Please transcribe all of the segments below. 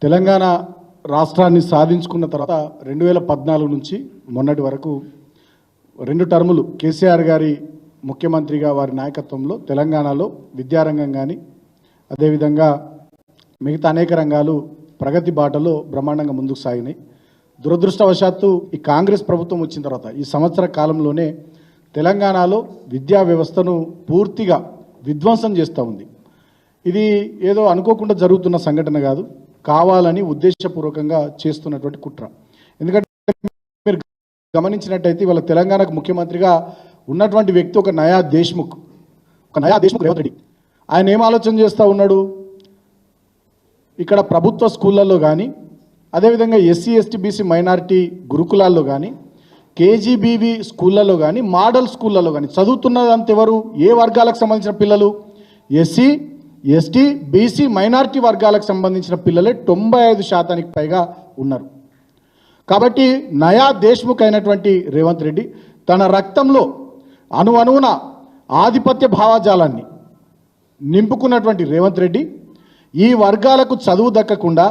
తెలంగాణ రాష్ట్రాన్ని సాధించుకున్న తర్వాత 2014 నుంచి మొన్నటి వరకు 2 టర్ములు కేసీఆర్ గారి ముఖ్యమంత్రిగా వారి నాయకత్వంలో తెలంగాణలో విద్యారంగం కానీ అదేవిధంగా మిగతా అనేక రంగాలు ప్రగతి బాటలో బ్రహ్మాండంగా ముందుకు సాగినాయి. దురదృష్టవశాత్తు ఈ కాంగ్రెస్ ప్రభుత్వం వచ్చిన తర్వాత ఈ సంవత్సర కాలంలోనే తెలంగాణలో విద్యా వ్యవస్థను పూర్తిగా విధ్వంసం చేస్తూ ఉంది. ఇది ఏదో అనుకోకుండా జరుగుతున్న సంఘటన కాదు, కావాలని ఉద్దేశపూర్వకంగా చేస్తున్నటువంటి కుట్ర. ఎందుకంటే మీరు గమనించినట్టయితే ఇవాళ తెలంగాణకు ముఖ్యమంత్రిగా ఉన్నటువంటి వ్యక్తి ఒక నయా దేశ్ముఖ్ రేవంత్ రెడ్డి. ఆయన ఏం ఆలోచన చేస్తూ ఉన్నాడు, ఇక్కడ ప్రభుత్వ స్కూళ్ళల్లో కానీ అదేవిధంగా ఎస్సీ ఎస్టీ బీసీ మైనారిటీ గురుకులాల్లో కానీ కేజీబీవీ స్కూళ్ళల్లో కానీ మోడల్ స్కూళ్ళల్లో కానీ చదువుతున్నదంత ఎవరు, ఏ వర్గాలకు సంబంధించిన పిల్లలు? ఎస్సీ ఎస్టీ బీసీ మైనారిటీ వర్గాలకు సంబంధించిన పిల్లలే 95% పైగా ఉన్నారు. కాబట్టి నయా దేశ్ముఖ్ అయినటువంటి రేవంత్ రెడ్డి తన రక్తంలో అణువణువున ఆధిపత్య భావజాలాన్ని నింపుకున్నటువంటి రేవంత్ రెడ్డి ఈ వర్గాలకు చదువు దక్కకుండా,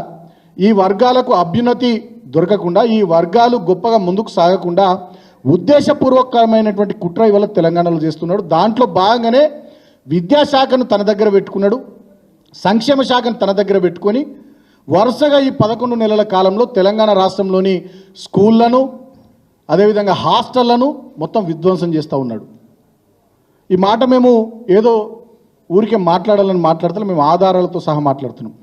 ఈ వర్గాలకు అభ్యున్నతి దొరకకుండా, ఈ వర్గాలు గొప్పగా ముందుకు సాగకుండా ఉద్దేశపూర్వకమైనటువంటి కుట్ర ఇవాళ తెలంగాణలో చేస్తున్నాడు. దాంట్లో భాగంగానే విద్యాశాఖను తన దగ్గర పెట్టుకున్నాడు, సంక్షేమ శాఖను తన దగ్గర పెట్టుకొని వరుసగా ఈ 11 నెలల కాలంలో తెలంగాణ రాష్ట్రంలోని స్కూళ్లను అదేవిధంగా హాస్టళ్లను మొత్తం విధ్వంసం చేస్తూ ఉన్నాడు. ఈ మాట మేము ఏదో ఊరికే మాట్లాడాలని మాట్లాడుతున్నాం, మేము ఆధారాలతో సహా మాట్లాడుతున్నాం.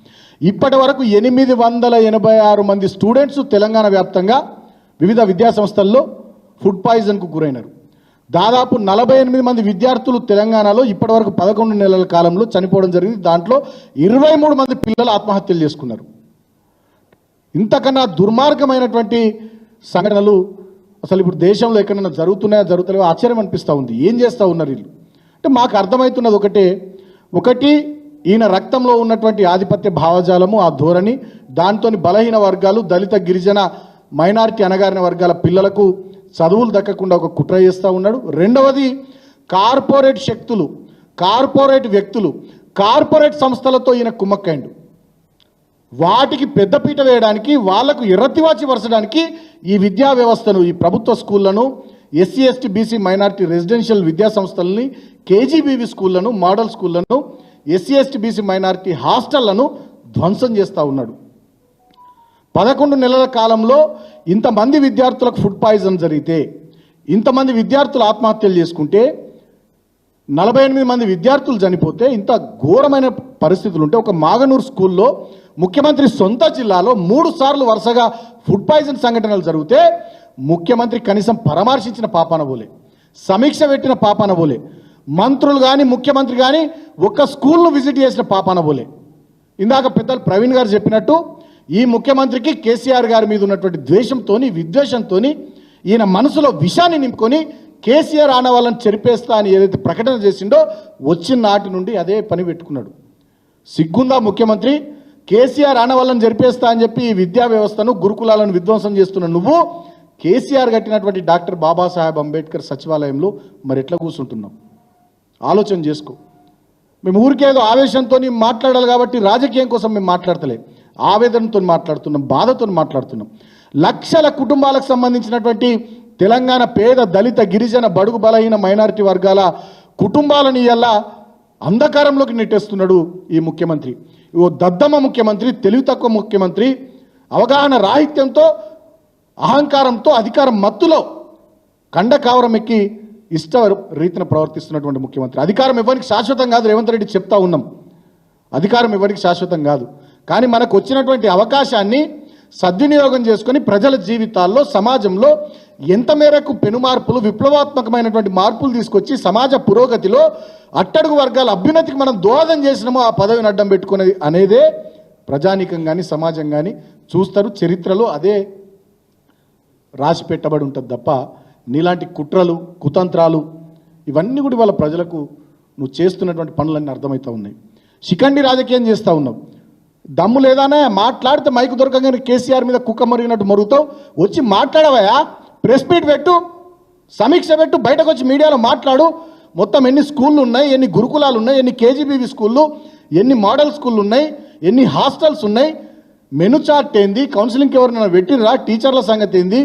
ఇప్పటి వరకు 886 మంది స్టూడెంట్స్ తెలంగాణ వ్యాప్తంగా వివిధ విద్యా సంస్థల్లో ఫుడ్ పాయిజన్కు గురైనారు. దాదాపు 48 మంది విద్యార్థులు తెలంగాణలో ఇప్పటి వరకు 11 నెలల కాలంలో చనిపోవడం జరిగింది. దాంట్లో 23 మంది పిల్లలు ఆత్మహత్యలు చేసుకున్నారు. ఇంతకన్నా దుర్మార్గమైనటువంటి సంఘటనలు అసలు ఇప్పుడు దేశంలో ఎక్కడైనా జరుగుతలేవో ఆశ్చర్యం అనిపిస్తూ ఉంది. ఏం చేస్తూ ఉన్నారు వీళ్ళు అంటే మాకు అర్థమవుతున్నది ఒకటి ఈయన రక్తంలో ఉన్నటువంటి ఆధిపత్య భావజాలము, ఆ ధోరణి, దాంతో బలహీన వర్గాలు, దళిత గిరిజన మైనారిటీ అణగారిన వర్గాల పిల్లలకు చదువులు దక్కకుండా ఒక కుట్ర చేస్తూ ఉన్నాడు. రెండవది కార్పొరేట్ శక్తులు, కార్పొరేట్ వ్యక్తులు, కార్పొరేట్ సంస్థలతో ఈయన కుమ్మక్కైండు. వాటికి పెద్దపీట వేయడానికి, వాళ్లకు ఎర్రతివాచి వరచడానికి ఈ విద్యా వ్యవస్థను, ఈ ప్రభుత్వ స్కూళ్లను, SC ST BC minority residential విద్యా సంస్థలని, కేజీబీవీ స్కూళ్లను, మోడల్ స్కూళ్లను, ఎస్సీ ఎస్టీ బీసీ మైనారిటీ హాస్టళ్లను ధ్వంసం చేస్తూ ఉన్నాడు. 11 నెలల కాలంలో ఇంతమంది విద్యార్థులకు ఫుడ్ పాయిజన్ జరిగితే, ఇంతమంది విద్యార్థులు ఆత్మహత్యలు చేసుకుంటే, 48 మంది విద్యార్థులు చనిపోతే, ఇంత ఘోరమైన పరిస్థితులు ఉంటే, ఒక మాగనూరు స్కూల్లో ముఖ్యమంత్రి సొంత జిల్లాలో 3 సార్లు వరుసగా ఫుడ్ పాయిజన్ సంఘటనలు జరిగితే ముఖ్యమంత్రి కనీసం పరామర్శించిన పాపాన పోలే, సమీక్ష పెట్టిన పాపాన పోలే, మంత్రులు కానీ ముఖ్యమంత్రి కానీ ఒక్క స్కూల్ను విజిట్ చేసిన పాపాన పోలే. ఇందాక పెద్దలు ప్రవీణ్ గారు చెప్పినట్టు ఈ ముఖ్యమంత్రికి కేసీఆర్ గారి మీద ఉన్నటువంటి ద్వేషంతో, విద్వేషంతో ఈయన మనసులో విషాన్ని నింపుకొని కేసీఆర్ ఆనవాళ్ళని చెరిపేస్తా అని ఏదైతే ప్రకటన చేసిండో వచ్చిన నాటి నుండి అదే పని పెట్టుకున్నాడు. సిగ్గుందా ముఖ్యమంత్రి? కేసీఆర్ ఆనవాళ్ళని జరిపేస్తా అని చెప్పి ఈ విద్యా వ్యవస్థను, గురుకులాలను విధ్వంసం చేస్తున్న నువ్వు కేసీఆర్ కట్టినటువంటి డాక్టర్ బాబాసాహెబ్ అంబేద్కర్ సచివాలయంలో మరి ఎట్లా కూర్చుంటున్నావు? ఆలోచన చేసుకో. మేము ఊరికేదో ఆవేశంతో మాట్లాడాలి కాబట్టి రాజకీయం కోసం మేము మాట్లాడతలే, ఆవేదనతో మాట్లాడుతున్నాం, బాధతో మాట్లాడుతున్నాం. లక్షల కుటుంబాలకు సంబంధించినటువంటి తెలంగాణ పేద దళిత గిరిజన బడుగు బలహీన మైనారిటీ వర్గాల కుటుంబాలను ఇలా అంధకారంలోకి నెట్టేస్తున్నాడు ఈ ముఖ్యమంత్రి. ఓ దద్దమ్మ ముఖ్యమంత్రి, తెలివి తక్కువ ముఖ్యమంత్రి, అవగాహన రాహిత్యంతో, అహంకారంతో, అధికారం మత్తులో కండకావరం ఎక్కి ఇష్ట రీతిన ప్రవర్తిస్తున్నటువంటి ముఖ్యమంత్రి. అధికారం ఎవరికి శాశ్వతం కాదు, రేవంత్ రెడ్డి చెప్తా ఉన్నాం. అధికారం ఎవరికి శాశ్వతం కాదు, కానీ మనకు వచ్చినటువంటి అవకాశాన్ని సద్వినియోగం చేసుకొని ప్రజల జీవితాల్లో, సమాజంలో ఎంత మేరకు పెనుమార్పులు, విప్లవాత్మకమైనటువంటి మార్పులు తీసుకొచ్చి సమాజ పురోగతిలో అట్టడుగు వర్గాల అభ్యున్నతికి మనం దోహదం చేసినామో ఆ పదవిని అడ్డం పెట్టుకునేది అనేదే ప్రజానీకం కానీ సమాజం కానీ చూస్తారు. చరిత్రలో అదే రాసి పెట్టబడి ఉంటుంది తప్ప నీలాంటి కుట్రలు, కుతంత్రాలు ఇవన్నీ కూడా వాళ్ళ ప్రజలకు నువ్వు చేస్తున్నటువంటి పనులన్నీ అర్థమవుతూ ఉన్నాయి. శిఖండి రాజకీయం చేస్తూ ఉన్నావు. దమ్ము లేదానే? మాట్లాడితే మైకు దొరకగానే కేసీఆర్ మీద కుక్క మరిగినట్టు మరుగుతావు. వచ్చి మాట్లాడవయా, ప్రెస్ మీట్ పెట్టు, సమీక్ష పెట్టు, బయటకు వచ్చి మీడియాలో మాట్లాడు. మొత్తం ఎన్ని స్కూళ్ళు ఉన్నాయి, ఎన్ని గురుకులాలు ఉన్నాయి, ఎన్ని కేజీబీవీ స్కూళ్ళు, ఎన్ని మోడల్ స్కూళ్ళు ఉన్నాయి, ఎన్ని హాస్టల్స్ ఉన్నాయి, మెను చార్ట్ ఏంది, కౌన్సిలింగ్కి ఎవరైనా పెట్టినరా, టీచర్ల సంగతి ఏంది,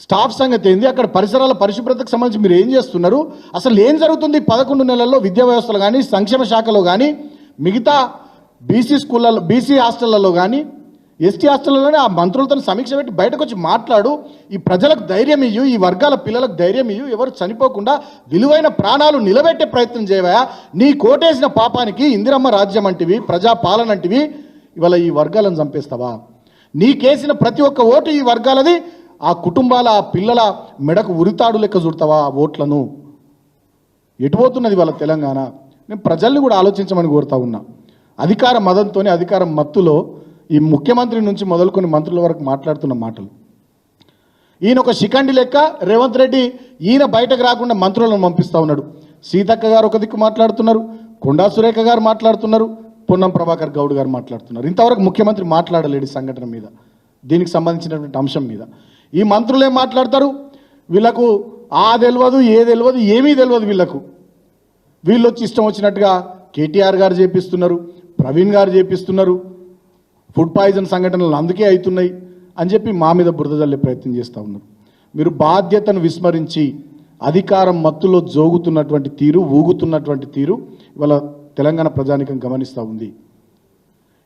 స్టాఫ్ సంగతి ఏంది, అక్కడ పరిసరాల పరిశుభ్రతకు సంబంధించి మీరు ఏం చేస్తున్నారు, అసలు ఏం జరుగుతుంది 11 నెలల్లో విద్యా వ్యవస్థలో కానీ సంక్షేమ శాఖలో కానీ మిగతా బీసీ స్కూళ్ళలో బీసీ హాస్టళ్లలో కానీ ఎస్టీ హాస్టళ్లలోనే ఆ మంత్రులతో సమీక్ష పెట్టి బయటకు వచ్చి మాట్లాడు, ఈ ప్రజలకు ధైర్యం ఇయ్యు, ఈ వర్గాల పిల్లలకు ధైర్యం ఇయ్యు, ఎవరు చనిపోకుండా విలువైన ప్రాణాలు నిలబెట్టే ప్రయత్నం చేయవా. నీ కోటేసిన పాపానికి ఇందిరమ్మ రాజ్యం అంటివి, ప్రజాపాలన అంటివి, ఇవాళ ఈ వర్గాలను చంపేస్తావా. నీకేసిన ప్రతి ఒక్క ఓటు ఈ వర్గాలది, ఆ కుటుంబాల ఆ పిల్లల మెడకు ఉరితాడు లెక్క చూడతావా ఆ ఓట్లను. ఎటుపోతున్నది వాళ్ళ తెలంగాణ. నేను ప్రజల్ని కూడా ఆలోచించమని కోరుతా ఉన్నా. అధికార మదంతో అధికారం మత్తులో ఈ ముఖ్యమంత్రి నుంచి మొదలుకొని మంత్రుల వరకు మాట్లాడుతున్న మాటలు, ఈయన ఒక శిఖండి లెక్క రేవంత్ రెడ్డి ఈయన బయటకు రాకుండా మంత్రులను పంపిస్తూ ఉన్నాడు. సీతక్క గారు ఒక దిక్కు మాట్లాడుతున్నారు, కొండా సురేఖ గారు మాట్లాడుతున్నారు, పొన్నం ప్రభాకర్ గౌడ్ గారు మాట్లాడుతున్నారు. ఇంతవరకు ముఖ్యమంత్రి మాట్లాడలేడు ఈ సంఘటన మీద, దీనికి సంబంధించినటువంటి అంశం మీద. ఈ మంత్రులు ఏం మాట్లాడతారు, వీళ్ళకు ఆ తెలియదు ఏ తెలియదు ఏమీ తెలియదు వీళ్ళకు. వీళ్ళు వచ్చి ఇష్టం వచ్చినట్టుగా కేటీఆర్ గారు చేపిస్తున్నారు, ప్రవీణ్ గారు చేపిస్తున్నారు, ఫుడ్ పాయిజన్ సంఘటనలు అందుకే అవుతున్నాయి అని చెప్పి మా మీద బురద జల్లే ప్రయత్నం చేస్తూ ఉన్నారు. మీరు బాధ్యతను విస్మరించి అధికారం మత్తులో జోగుతున్నటువంటి తీరు, ఊగుతున్నటువంటి తీరు ఇవాళ తెలంగాణ ప్రజానికం గమనిస్తూ ఉంది.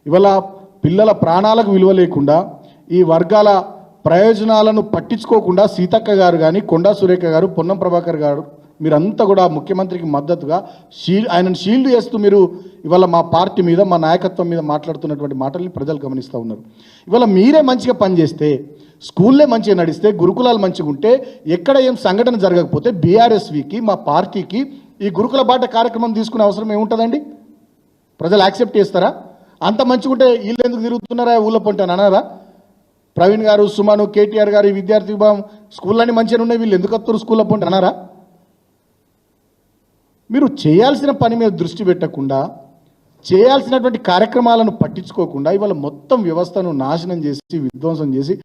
ఇవాళ పిల్లల ప్రాణాలకు విలువ లేకుండా ఈ వర్గాల ప్రయోజనాలను పట్టించుకోకుండా సీతక్క గారు కానీ, కొండా సురేఖ గారు, పొన్నం ప్రభాకర్ గారు మీరంతా కూడా ముఖ్యమంత్రికి మద్దతుగా ఆయనను షీల్డ్ చేస్తూ మీరు ఇవాళ మా పార్టీ మీద, మా నాయకత్వం మీద మాట్లాడుతున్నటువంటి మాటల్ని ప్రజలు గమనిస్తూ ఉన్నారు. ఇవాళ మీరే మంచిగా పనిచేస్తే, స్కూల్లే మంచిగా నడిస్తే, గురుకులాలు మంచిగా ఉంటే, ఎక్కడ ఏం సంఘటన జరగకపోతే బీఆర్ఎస్వికి మా పార్టీకి ఈ గురుకుల బాట కార్యక్రమం తీసుకునే అవసరం ఏముంటుందండి? ప్రజలు యాక్సెప్ట్ చేస్తారా? అంత మంచిగా ఉంటే వీళ్ళు ఎందుకు తిరుగుతున్నారా ఊళ్ళో పొంటాను అన్నారా? ప్రవీణ్ గారు, సుమను, కేటీఆర్ గారు, ఈ విద్యార్థి విభాగం స్కూళ్ళన్నీ మంచిగా ఉన్నాయి, వీళ్ళు ఎందుకు వస్తారు స్కూల్లో పొంటారు అన్నారా? మీరు చేయాల్సిన పని మీద దృష్టి పెట్టకుండా, చేయాల్సినటువంటి కార్యక్రమాలను పట్టించుకోకుండా ఇవాళ మొత్తం వ్యవస్థను నాశనం చేసి, విధ్వంసం చేసి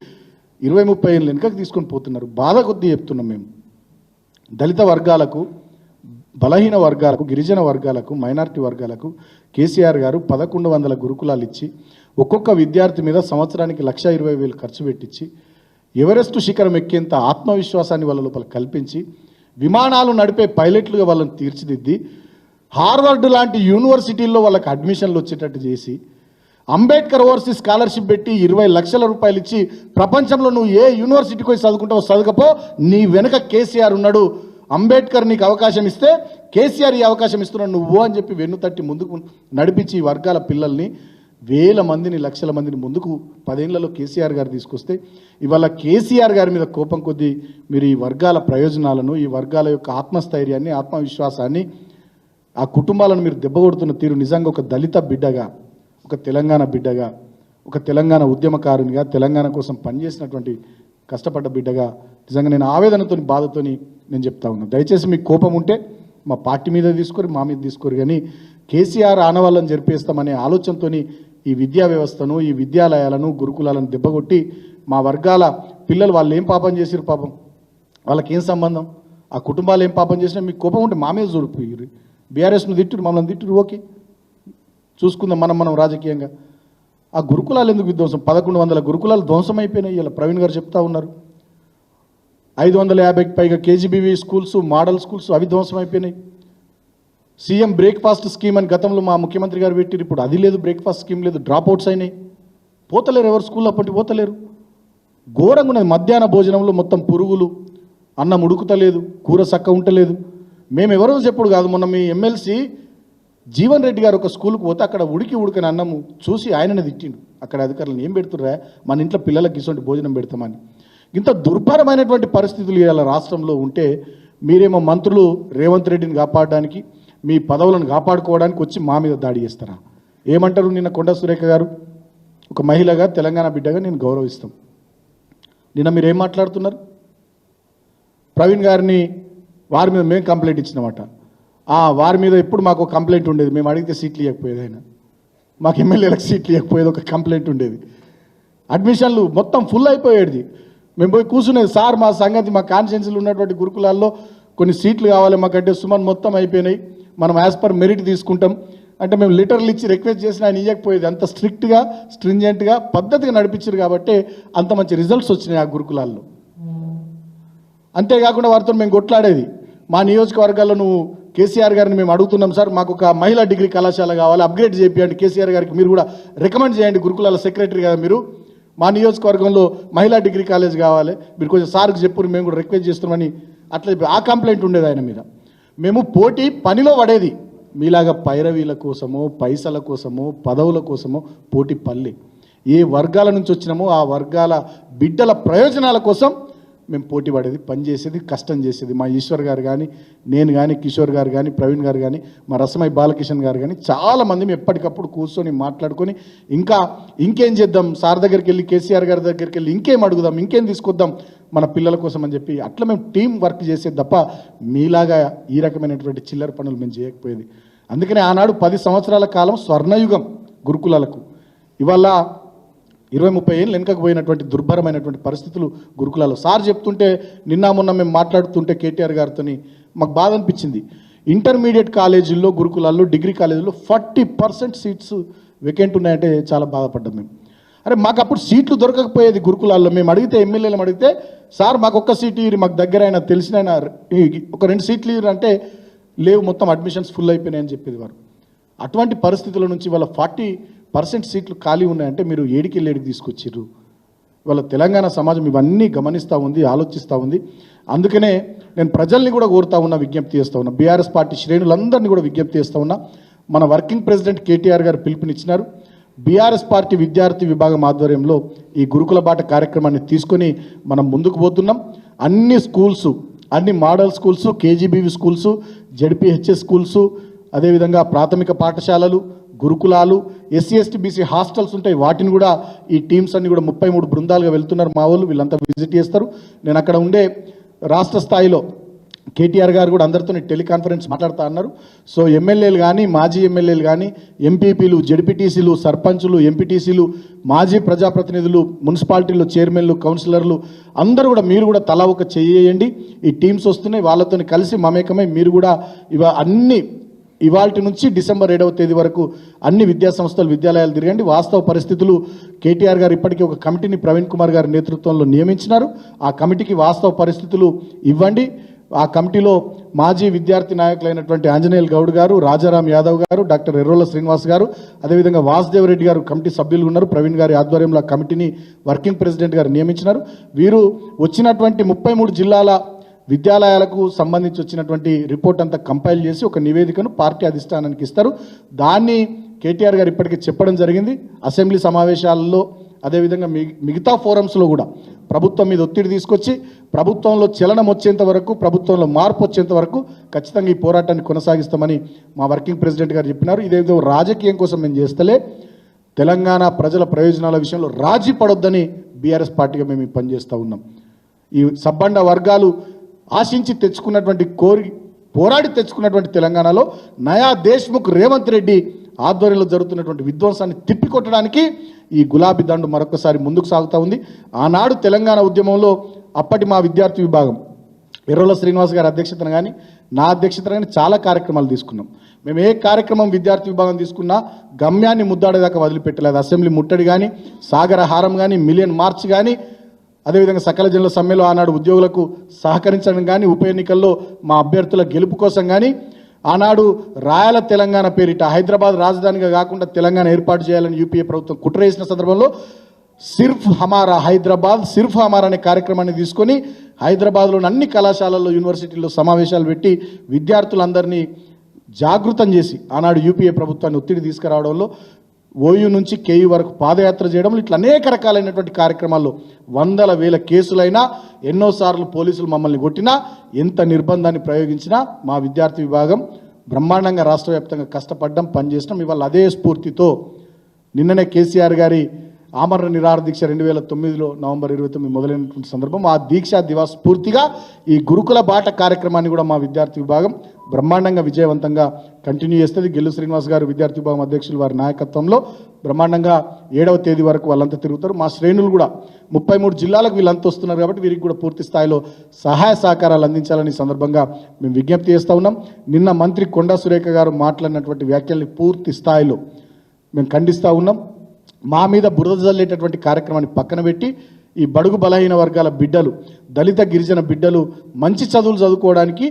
20-30 ఏళ్ళ వెనుకకు తీసుకొని పోతున్నారు. బాధ కొద్దీ చెప్తున్నాం మేము. దళిత వర్గాలకు, బలహీన వర్గాలకు, గిరిజన వర్గాలకు, మైనారిటీ వర్గాలకు కేసీఆర్ గారు 1100 గురుకులాలు ఇచ్చి, ఒక్కొక్క విద్యార్థి మీద సంవత్సరానికి 1,20,000 ఖర్చు పెట్టించి, ఎవరెస్ట్ శిఖరం ఎక్కేంత ఆత్మవిశ్వాసాన్ని వాళ్ళ లోపల కల్పించి, విమానాలు నడిపే పైలట్లుగా వాళ్ళని తీర్చిదిద్ది, హార్వర్డ్ లాంటి యూనివర్సిటీల్లో వాళ్ళకి అడ్మిషన్లు వచ్చేటట్టు చేసి, అంబేద్కర్ ఓవర్సీస్ స్కాలర్షిప్ పెట్టి 20 లక్షల రూపాయలు ఇచ్చి, ప్రపంచంలో నువ్వు ఏ యూనివర్సిటీకి పోయి చదువుకుంటావో చదువుకపో, నీ వెనుక కేసీఆర్ ఉన్నాడు, అంబేద్కర్ నీకు అవకాశం ఇస్తే కేసీఆర్ ఈ అవకాశం ఇస్తున్నాడు నువ్వు అని చెప్పి వెన్ను తట్టి ముందుకు నడిపించి ఈ వర్గాల పిల్లల్ని, వేల మందిని, లక్షల మందిని ముందుకు 10 ఏళ్లలో కేసీఆర్ గారు తీసుకొస్తే, ఇవాళ కేసీఆర్ గారి మీద కోపం కొద్దీ మీరు ఈ వర్గాల ప్రయోజనాలను, ఈ వర్గాల యొక్క ఆత్మస్థైర్యాన్ని, ఆత్మవిశ్వాసాన్ని, ఆ కుటుంబాలను మీరు దెబ్బకొడుతున్న తీరు నిజంగా ఒక దళిత బిడ్డగా, ఒక తెలంగాణ బిడ్డగా, ఒక తెలంగాణ ఉద్యమకారునిగా, తెలంగాణ కోసం పనిచేసినటువంటి కష్టపడ్డ బిడ్డగా నిజంగా నేను ఆవేదనతోని, బాధతోని నేను చెప్తా ఉన్నాను. దయచేసి మీకు కోపం ఉంటే మా పార్టీ మీద తీసుకోరు, మా మీద తీసుకోరు, కానీ కేసీఆర్ ఆనవాళ్ళని జరిపేస్తామనే ఆలోచనతో ఈ విద్యా వ్యవస్థను, ఈ విద్యాలయాలను, గురుకులాలను దెబ్బకొట్టి మా వర్గాల పిల్లలు వాళ్ళు ఏం పాపం చేసిరు, పాపం వాళ్ళకి ఏం సంబంధం, ఆ కుటుంబాలు ఏం పాపం చేసినా మీకు కోపం ఉంటే మా మీద చూడిపోయి బీఆర్ఎస్ను తిట్టురు, మమ్మల్ని తిట్టురు, ఓకే చూసుకుందాం మనం రాజకీయంగా. ఆ గురుకులాలు ఎందుకు విధ్వంసం? 1100 గురుకులాలు ధ్వంసం అయిపోయినాయి. ఇలా ప్రవీణ్ గారు చెప్తా ఉన్నారు. 550కి పైగా కేజీబీవీ స్కూల్స్, మోడల్ స్కూల్స్ అవి ధ్వంసం అయిపోయినాయి. సీఎం బ్రేక్ఫాస్ట్ స్కీమ్ అని గతంలో మా ముఖ్యమంత్రి గారు పెట్టారు, ఇప్పుడు అది లేదు, బ్రేక్ఫాస్ట్ స్కీమ్ లేదు, డ్రాప్ అవుట్స్ అయినాయి, పోతలేరు, ఎవరు స్కూల్లో అప్పటి పోతలేరు. ఘోరంగా ఉన్నది. మధ్యాహ్న భోజనంలో మొత్తం పురుగులు, అన్నం ఉడుకుతలేదు, కూర చక్క ఉంటలేదు. మేము ఎవరో చెప్పుడు కాదు, మొన్న మీ ఎమ్మెల్సీ జీవన్ రెడ్డి గారు ఒక స్కూల్కి పోతే అక్కడ ఉడకని అన్నము చూసి ఆయననే తిట్టిండు. అక్కడ అధికారులను ఏం పెడుతుర్రా, మన ఇంట్లో పిల్లలకి ఇటువంటి భోజనం పెడతామని. ఇంత దుర్భరమైనటువంటి పరిస్థితులు ఇలా రాష్ట్రంలో ఉంటే మీరేమో మంత్రులు రేవంత్ రెడ్డిని కాపాడడానికి, మీ పదవులను కాపాడుకోవడానికి వచ్చి మా మీద దాడి చేస్తారా? ఏమంటారు? నిన్న కొండా సురేఖ గారు ఒక మహిళగా, తెలంగాణ బిడ్డగా నేను గౌరవిస్తాం. నిన్న మీరు ఏం మాట్లాడుతున్నారు? ప్రవీణ్ గారిని వారి మీద మేము కంప్లైంట్ ఇచ్చినమాట. వారి మీద ఎప్పుడు మాకు కంప్లైంట్ ఉండేది, మేము అడిగితే సీట్లు ఇవ్వకపోయేది, ఆయన మాకు ఎమ్మెల్యేలకు సీట్లు ఇవ్వకపోయేది, ఒక కంప్లైంట్ ఉండేది. అడ్మిషన్లు మొత్తం ఫుల్ అయిపోయేది. మేము పోయి కూర్చునేది, సార్ మా సంగతి, మా కాన్స్టిట్యున్సీలో ఉన్నటువంటి గురుకులాల్లో కొన్ని సీట్లు కావాలి మాకంటే, సుమన్ మొత్తం అయిపోయినాయి, మనం యాజ్ పర్ మెరిట్ తీసుకుంటాం, అంటే మేము లీటర్లు ఇచ్చి రిక్వెస్ట్ చేసిన ఆయన ఇవ్వకపోయేది. అంత స్ట్రిక్ట్గా స్ట్రింజెంట్గా పద్ధతిగా నడిపించారు కాబట్టి అంత మంచి రిజల్ట్స్ వచ్చినాయి ఆ గురుకులాల్లో. అంతేకాకుండా వారితో మేము కొట్లాడేది, మా నియోజకవర్గాల్లో నువ్వు కేసీఆర్ గారిని మేము అడుగుతున్నాం సార్, మాకు ఒక మహిళా డిగ్రీ కళాశాల కావాలి, అప్గ్రేడ్ చేయండి కేసీఆర్ గారికి, మీరు కూడా రికమెండ్ చేయండి, గురుకులాల సెక్రటరీ కదా మీరు, మా నియోజకవర్గంలో మహిళా డిగ్రీ కాలేజ్ కావాలి, మీరు కొంచెం సార్కి చెప్పురు, మేము కూడా రిక్వెస్ట్ చేస్తున్నామని అట్లా ఆ కంప్లైంట్ ఉండేది ఆయన మీద. మేము పోటీ పనిలో పడేది, మీలాగా పైరవీల కోసమో పైసల కోసమో పదవుల కోసమో పోటీ పల్లి. ఏ వర్గాల నుంచి వచ్చినామో ఆ వర్గాల బిడ్డల ప్రయోజనాల కోసం మేము పోటీ పడేది, పనిచేసేది, కష్టం చేసేది. మా ఈశ్వర్ గారు కానీ, నేను కానీ, కిషోర్ గారు కానీ, ప్రవీణ్ గారు కానీ, మా రసమై బాలకిషన్ గారు కానీ చాలామంది మేము ఎప్పటికప్పుడు కూర్చొని మాట్లాడుకొని ఇంకేం చేద్దాం, సార్ దగ్గరికి వెళ్ళి కేసీఆర్ గారి దగ్గరికి వెళ్ళి ఇంకేం అడుగుదాం, ఇంకేం తీసుకొద్దాం మన పిల్లల కోసం అని చెప్పి అట్లా మేము టీం వర్క్ చేసేది తప్ప మీలాగా ఈ రకమైనటువంటి చిల్లర పనులు మేము చేయకపోయేది. అందుకనే ఆనాడు 10 సంవత్సరాల కాలం స్వర్ణయుగం గురుకులాలకు. ఇవాళ 20-30 ఏళ్ళు వెనుకకు పోయినటువంటి దుర్భరమైనటువంటి పరిస్థితులు గురుకులాలు. సార్ చెప్తుంటే నిన్న మొన్న మేము మాట్లాడుతుంటే కేటీఆర్ గారితో మాకు బాధ అనిపించింది. ఇంటర్మీడియట్ కాలేజీల్లో గురుకులాల్లో డిగ్రీ కాలేజీల్లో 40% సీట్స్ వేకెంట్ ఉన్నాయంటే చాలా బాధపడ్డాం మేము. అరే మాకు అప్పుడు సీట్లు దొరకకపోయేది గురుకులాల్లో. మేము అడిగితే ఎమ్మెల్యేలు అడిగితే సార్ మాకు ఒక్క సీటు ఇరు, మాకు దగ్గర అయినా తెలిసిన ఒక 2 సీట్లు ఇరు అంటే లేవు, మొత్తం అడ్మిషన్స్ ఫుల్ అయిపోయినాయని చెప్పేది వారు. అటువంటి పరిస్థితుల నుంచి వాళ్ళ 40% సీట్లు ఖాళీ ఉన్నాయంటే మీరు ఏడికి తీసుకొచ్చిర్రు. వాళ్ళ తెలంగాణ సమాజం ఇవన్నీ గమనిస్తూ ఉంది, ఆలోచిస్తూ ఉంది. అందుకనే నేను ప్రజల్ని కూడా కోరుతా ఉన్నా, విజ్ఞప్తి చేస్తూ ఉన్నా, బీఆర్ఎస్ పార్టీ శ్రేణులందరినీ కూడా విజ్ఞప్తి చేస్తూ ఉన్నా. మన వర్కింగ్ ప్రెసిడెంట్ కేటీఆర్ గారు పిలుపునిచ్చినారు. బీఆర్ఎస్ పార్టీ విద్యార్థి విభాగం ఆధ్వర్యంలో ఈ గురుకుల బాట కార్యక్రమాన్ని తీసుకొని మనం ముందుకు పోతున్నాం. అన్ని స్కూల్స్, అన్ని model schools, KGBV schools, ZPHS schools, అదేవిధంగా ప్రాథమిక పాఠశాలలు, గురుకులాలు, ఎస్సీ ఎస్టీ బీసీ హాస్టల్స్ ఉంటాయి. వాటిని కూడా ఈ టీమ్స్ అన్ని కూడా 33 బృందాలుగా వెళ్తున్నారు మా వాళ్ళు. వీళ్ళంతా విజిట్ చేస్తారు. నేను అక్కడ ఉండే రాష్ట్ర స్థాయిలో కేటీఆర్ గారు కూడా అందరితో టెలికాన్ఫరెన్స్ మాట్లాడుతూ అన్నారు. సో ఎమ్మెల్యేలు కానీ, మాజీ ఎమ్మెల్యేలు కానీ, ఎంపీపీలు, జెడ్పీటీసీలు, సర్పంచులు, ఎంపీటీసీలు, మాజీ ప్రజాప్రతినిధులు, మున్సిపాలిటీలో చైర్మన్లు, కౌన్సిలర్లు అందరూ కూడా మీరు కూడా తలా ఒక చేయండి. ఈ టీమ్స్ వస్తున్నాయి, వాళ్ళతో కలిసి మమేకమై మీరు కూడా ఇవాల్టి నుంచి డిసెంబర్ 7వ తేదీ వరకు అన్ని విద్యాసంస్థలు, విద్యాలయాలు తిరగండి. వాస్తవ పరిస్థితులు కేటీఆర్ గారు ఇప్పటికీ ఒక కమిటీని ప్రవీణ్ కుమార్ గారి నేతృత్వంలో నియమించినారు. ఆ కమిటీకి వాస్తవ పరిస్థితులు ఇవ్వండి. ఆ కమిటీలో మాజీ విద్యార్థి నాయకులైనటువంటి ఆంజనేయులు గౌడ్ గారు, రాజారాం యాదవ్ గారు, డాక్టర్ ఎర్రోల శ్రీనివాస్ గారు, అదేవిధంగా వాసుదేవ్ రెడ్డి గారు కమిటీ సభ్యులు ఉన్నారు. ప్రవీణ్ గారి ఆధ్వర్యంలో ఆ కమిటీని వర్కింగ్ ప్రెసిడెంట్ గారు నియమించినారు. వీరు వచ్చినటువంటి 33 జిల్లాల విద్యాలయాలకు సంబంధించి వచ్చినటువంటి రిపోర్ట్ అంతా కంపైల్ చేసి ఒక నివేదికను పార్టీ అధిష్టానానికి ఇస్తారు. దాన్ని కేటీఆర్ గారు ఇప్పటికీ చెప్పడం జరిగింది. అసెంబ్లీ సమావేశాలలో, అదేవిధంగా మిగతా ఫోరమ్స్లో కూడా ప్రభుత్వం మీద ఒత్తిడి తీసుకొచ్చి ప్రభుత్వంలో చలనం వచ్చేంత వరకు, ప్రభుత్వంలో మార్పు వచ్చేంత వరకు ఖచ్చితంగా ఈ పోరాటాన్ని కొనసాగిస్తామని మా వర్కింగ్ ప్రెసిడెంట్ గారు చెప్పినారు. ఇదేదో రాజకీయం కోసం మేము చేస్తలే, తెలంగాణ ప్రజల ప్రయోజనాల విషయంలో రాజీ పడొద్దని బీఆర్ఎస్ పార్టీగా మేము పనిచేస్తూ ఉన్నాం. ఈ సబ్బండ వర్గాలు ఆశించి తెచ్చుకున్నటువంటి, పోరాడి తెచ్చుకున్నటువంటి తెలంగాణలో నయా దేశ్ముఖ్ రేవంత్ రెడ్డి ఆధ్వర్యంలో జరుగుతున్నటువంటి విధ్వంసాన్ని తిప్పికొట్టడానికి ఈ గులాబీ దండు మరొకసారి ముందుకు సాగుతూ ఉంది. ఆనాడు తెలంగాణ ఉద్యమంలో అప్పటి మా విద్యార్థి విభాగం ఎర్రోల శ్రీనివాస్ గారి అధ్యక్షతన కానీ, నా అధ్యక్షతన కానీ చాలా కార్యక్రమాలు తీసుకున్నాం. మేము ఏ కార్యక్రమం విద్యార్థి విభాగం తీసుకున్నా గమ్యాన్ని ముద్దాడేదాకా వదిలిపెట్టలేదు. అసెంబ్లీ ముట్టడి కానీ, సాగర హారం కానీ, మిలియన్ మార్చ్ కానీ, అదేవిధంగా సకల జనుల సమ్మెలో ఆనాడు ఉద్యోగులకు సహకరించడం కానీ, ఉప ఎన్నికల్లో మా అభ్యర్థుల గెలుపు కోసం కానీ, ఆనాడు రాయల తెలంగాణ పేరిట హైదరాబాద్ రాజధానిగా కాకుండా తెలంగాణ ఏర్పాటు చేయాలని యూపీఏ ప్రభుత్వం కుట్ర చేసిన సందర్భంలో సిర్ఫ్ హమారా హైదరాబాద్, సిర్ఫ్ హమారా అనే కార్యక్రమాన్ని తీసుకొని హైదరాబాద్లోని అన్ని కళాశాలల్లో, యూనివర్సిటీల్లో సమావేశాలు పెట్టి విద్యార్థులందరినీ జాగృతం చేసి ఆనాడు యూపీఏ ప్రభుత్వాన్ని ఒత్తిడి తీసుకురావడంలో, ఓయూ నుంచి కేయూ వరకు పాదయాత్ర చేయడంలో, ఇట్లా అనేక రకాలైనటువంటి కార్యక్రమాల్లో వందల వేల కేసులైనా, ఎన్నోసార్లు పోలీసులు మమ్మల్ని కొట్టినా, ఎంత నిర్బంధాన్ని ప్రయోగించినా మా విద్యార్థి విభాగం బ్రహ్మాండంగా రాష్ట్ర వ్యాప్తంగా కష్టపడ్డం, పనిచేసినాం. ఇవాళ అదే స్ఫూర్తితో నిన్ననే కేసీఆర్ గారి ఆమరణ నిరాహార దీక్ష 2009లో నవంబర్ 29 మొదలైనటువంటి సందర్భం. ఆ దీక్షా దివాస్ స్ఫూర్తిగా ఈ గురుకుల బాట కార్యక్రమాన్ని కూడా మా విద్యార్థి విభాగం బ్రహ్మాండంగా విజయవంతంగా కంటిన్యూ చేస్తుంది. గెల్లు శ్రీనివాస్ గారు విద్యార్థి విభాగం అధ్యక్షులు వారి నాయకత్వంలో బ్రహ్మాండంగా 7వ తేదీ వరకు వాళ్ళంతా తిరుగుతారు. మా శ్రేణులు కూడా 33 జిల్లాలకు వీళ్ళంతా వస్తున్నారు కాబట్టి వీరికి కూడా పూర్తి స్థాయిలో సహాయ సహకారాలు అందించాలని సందర్భంగా మేము విజ్ఞప్తి చేస్తూ ఉన్నాం. నిన్న మంత్రి కొండా సురేఖ గారు మాట్లాడినటువంటి వ్యాఖ్యల్ని పూర్తి స్థాయిలో మేము ఖండిస్తూ ఉన్నాం. మా మీద బురద జల్లేటటువంటి కార్యక్రమాన్ని పక్కన పెట్టి ఈ బడుగు బలహీన వర్గాల బిడ్డలు, దళిత గిరిజన బిడ్డలు మంచి చదువులు చదువుకోవడానికి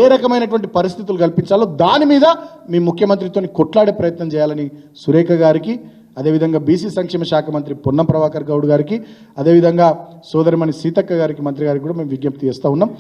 ఏ రకమైనటువంటి పరిస్థితులు కల్పించాలో దాని మీద మీ ముఖ్యమంత్రితో కొట్లాడే ప్రయత్నం చేయాలని సురేఖ గారికి, అదేవిధంగా బీసీ సంక్షేమ శాఖ మంత్రి పొన్నం ప్రభాకర్ గౌడ్ గారికి, అదేవిధంగా సోదరిమణి సీతక్క గారికి, మంత్రి గారికి కూడా మేము విజ్ఞప్తి చేస్తూ ఉన్నాం.